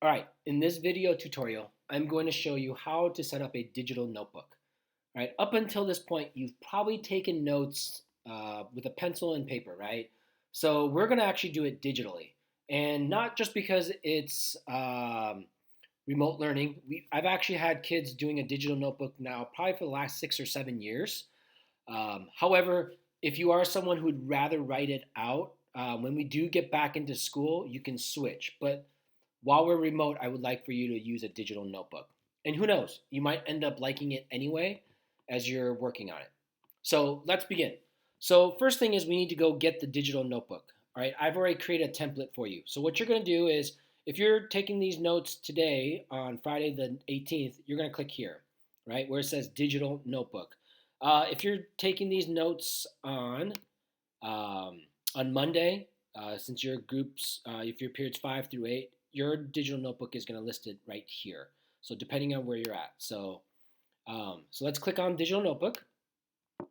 All right, in this video tutorial, I'm going to show you how to set up a digital notebook. All right, up until this point, you've probably taken notes with a pencil and paper, right? So we're going to actually do it digitally, and not just because it's remote learning. I've actually had kids doing a digital notebook now, probably for the last 6 or 7 years. However, if you are someone who would rather write it out, when we do get back into school, you can switch. But while we're remote, I would like for you to use a digital notebook. And who knows, you might end up liking it anyway as you're working on it. So let's begin. So first thing is we need to go get the digital notebook. All right, I've already created a template for you. So what you're going to do is if you're taking these notes today on Friday the 18th, you're going to click here, right, where it says digital notebook. If you're taking these notes on Monday, since your groups, if your periods 5 through 8, your digital notebook is going to list it right here. So depending on where you're at. So let's click on digital notebook. All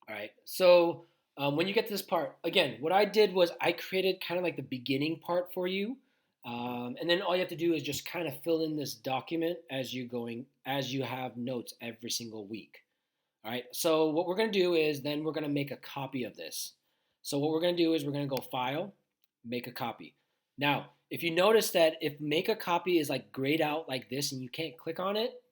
right. So when you get to this part, again, what I did was I created kind of like the beginning part for you. And then all you have to do is just kind of fill in this document as you have notes every single week. All right. So what we're going to do is then we're going to make a copy of this. So what we're going to do is we're going to go File, Make a Copy. Now, if you notice that if Make a Copy is like grayed out like this and you can't click on it,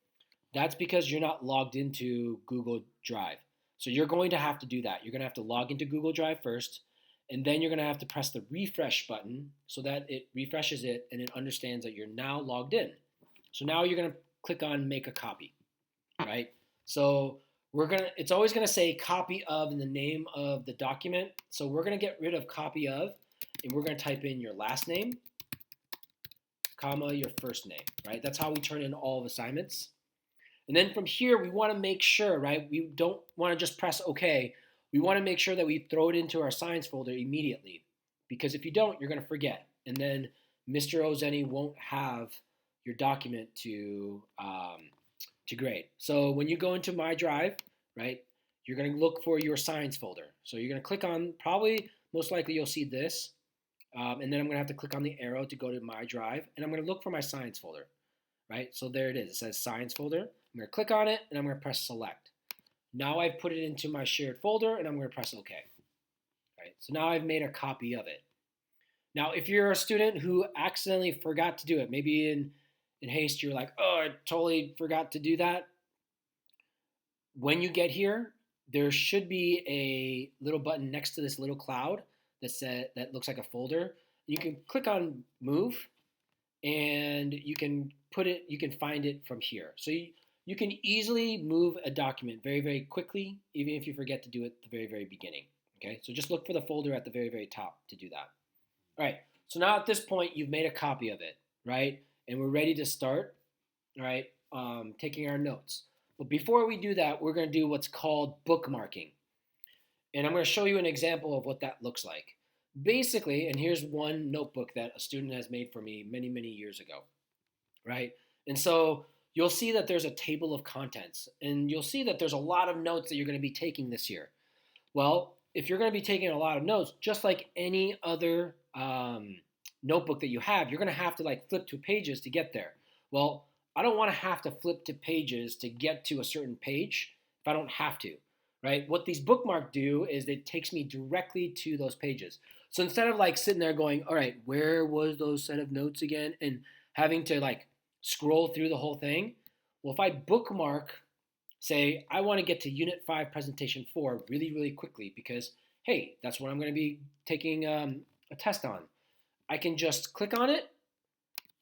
that's because you're not logged into Google Drive. So you're going to have to do that. You're going to have to log into Google Drive first, and then you're going to have to press the refresh button so that it refreshes it and it understands that you're now logged in. So now you're going to click on Make a Copy, right? So it's always going to say copy of in the name of the document. So we're going to get rid of copy of, and we're going to type in your last name, comma, your first name, right? That's how we turn in all of assignments. And then from here, we want to make sure, right? We don't want to just press OK. We want to make sure that we throw it into our science folder immediately. Because if you don't, you're going to forget. And then Mr. Ozeni won't have your document to grade. So when you go into My Drive, right, you're going to look for your science folder. So you're going to click on, probably, most likely you'll see this. And then I'm going to have to click on the arrow to go to My Drive. And I'm going to look for my science folder, right? So there it is. It says science folder. I'm going to click on it, and I'm going to press Select. Now I've put it into my shared folder, and I'm going to press OK. Right? So now I've made a copy of it. Now, if you're a student who accidentally forgot to do it, maybe in haste, you're like, oh, I totally forgot to do that. When you get here, there should be a little button next to this little cloud that looks like a folder. You can click on Move, and you can find it from here. So you can easily move a document very, very quickly, even if you forget to do it at the very, very beginning. Okay, so just look for the folder at the very, very top to do that. All right, so now at this point, you've made a copy of it, right? And we're ready to start, all right, taking our notes. But before we do that, we're going to do what's called bookmarking. And I'm going to show you an example of what that looks like. Basically, and here's one notebook that a student has made for me many, many years ago, right? And so you'll see that there's a table of contents, and you'll see that there's a lot of notes that you're going to be taking this year. Well, if you're going to be taking a lot of notes, just like any other notebook that you have, you're going to have to like flip to pages to get there. Well, I don't want to have to flip to pages to get to a certain page if I don't have to, right? What these bookmarks do is it takes me directly to those pages. So instead of like sitting there going, all right, where was those set of notes again? And having to like scroll through the whole thing. Well, if I bookmark, say, I want to get to Unit 5 Presentation 4 really, really quickly because, hey, that's what I'm going to be taking a test on. I can just click on it,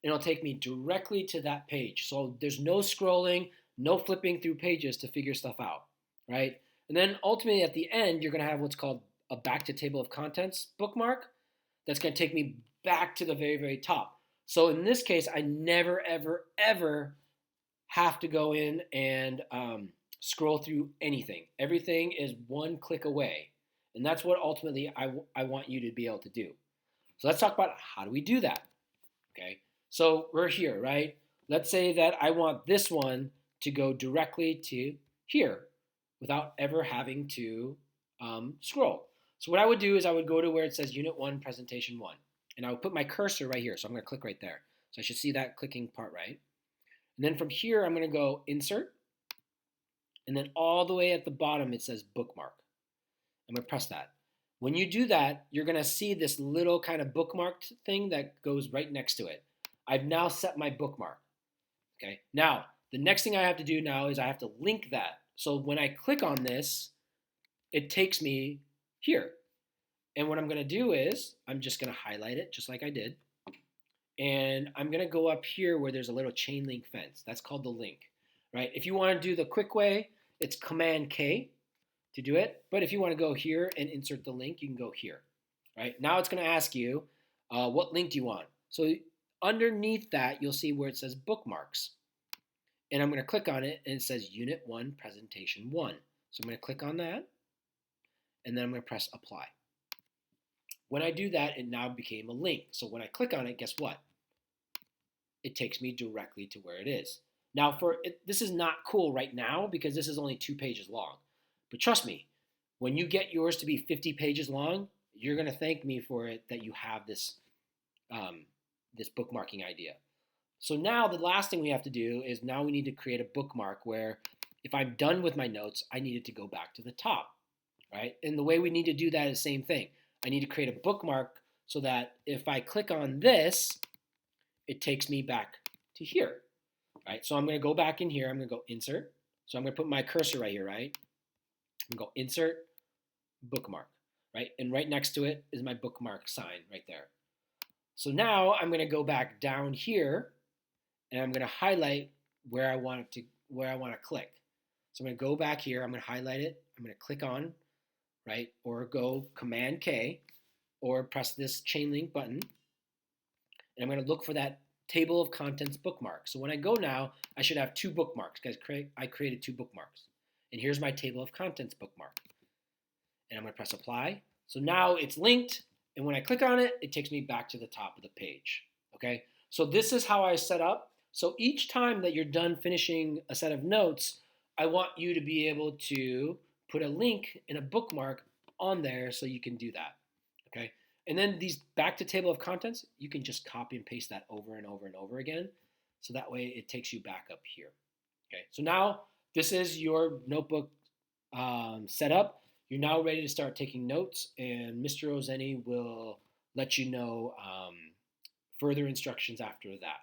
and it'll take me directly to that page. So there's no scrolling, no flipping through pages to figure stuff out, right? And then ultimately at the end, you're going to have what's called a back to table of contents bookmark. That's going to take me back to the very, very top. So in this case, I never, ever, ever have to go in and scroll through anything. Everything is one click away. And that's what ultimately I want you to be able to do. So let's talk about how do we do that, okay? So we're here, right? Let's say that I want this one to go directly to here without ever having to scroll. So what I would do is I would go to where it says Unit 1, Presentation 1. And I would put my cursor right here. So I'm going to click right there. So I should see that clicking part right. And then from here, I'm going to go Insert. And then all the way at the bottom, it says Bookmark. I'm going to press that. When you do that, you're going to see this little kind of bookmarked thing that goes right next to it. I've now set my bookmark. Okay. Now, the next thing I have to do now is I have to link that. So when I click on this, it takes me here. And what I'm going to do is I'm just going to highlight it just like I did. And I'm going to go up here where there's a little chain link fence. That's called the link, right? If you want to do the quick way, it's Command K to do it. But if you want to go here and insert the link, you can go here, right? Now it's going to ask you, what link do you want? So underneath that, you'll see where it says Bookmarks. And I'm going to click on it, and it says Unit 1, Presentation 1. So I'm going to click on that, and then I'm going to press Apply. When I do that, it now became a link. So when I click on it, guess what? It takes me directly to where it is. Now, this is not cool right now because this is only 2 pages long. But trust me, when you get yours to be 50 pages long, you're going to thank me for it that you have this, this bookmarking idea. So now the last thing we have to do is now we need to create a bookmark where if I'm done with my notes, I need it to go back to the top, right? And the way we need to do that is the same thing. I need to create a bookmark so that if I click on this, it takes me back to here, right? So I'm going to go back in here. I'm going to go Insert. So I'm going to put my cursor right here, right? I'm going to go Insert, Bookmark, right? And right next to it is my bookmark sign right there. So now I'm going to go back down here, and I'm going to highlight where I want to click. So I'm going to go back here. I'm going to highlight it. I'm going to click on, right? Or go Command K, or press this chain link button. And I'm going to look for that table of contents bookmark. So when I go now, I should have 2 bookmarks because I created 2 bookmarks. And here's my table of contents bookmark. And I'm going to press Apply. So now it's linked. And when I click on it, it takes me back to the top of the page. Okay. So this is how I set up. So each time that you're done finishing a set of notes, I want you to be able to put a link and a bookmark on there so you can do that. Okay. And then these back to table of contents, you can just copy and paste that over and over and over again. So that way it takes you back up here. Okay. So now this is your notebook set up. You're now ready to start taking notes, and Mr. Ozeni will let you know further instructions after that.